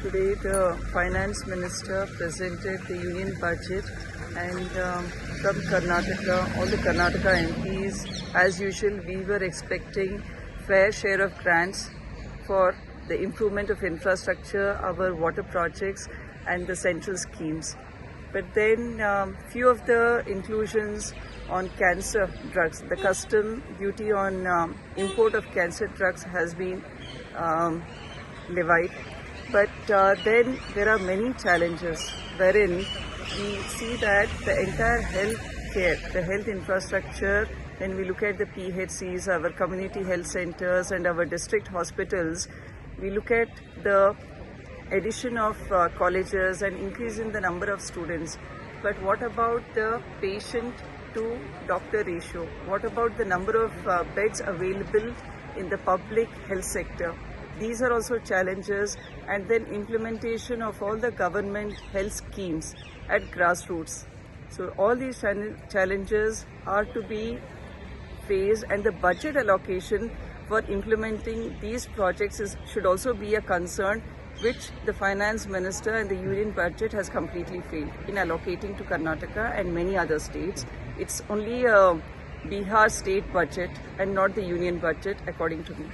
Today the Finance Minister presented the Union Budget and from Karnataka, all the Karnataka MPs, as usual, we were expecting fair share of grants for the improvement of infrastructure, our water projects and the central schemes. But then few of the inclusions on cancer drugs, the custom duty on import of cancer drugs has been levied. But then there are many challenges wherein we see that the entire health care, the health infrastructure, when we look at the PHCs, our community health centers and our district hospitals, we look at the addition of colleges and increase in the number of students. But what about the patient to doctor ratio? What about the number of beds available in the public health sector? These are also challenges, and then implementation of all the government health schemes at grassroots. So all these challenges are to be faced, and the budget allocation for implementing these projects should also be a concern, which the Finance Minister and the Union Budget has completely failed in allocating to Karnataka and many other states. It's only a Bihar state budget and not the Union Budget, according to me.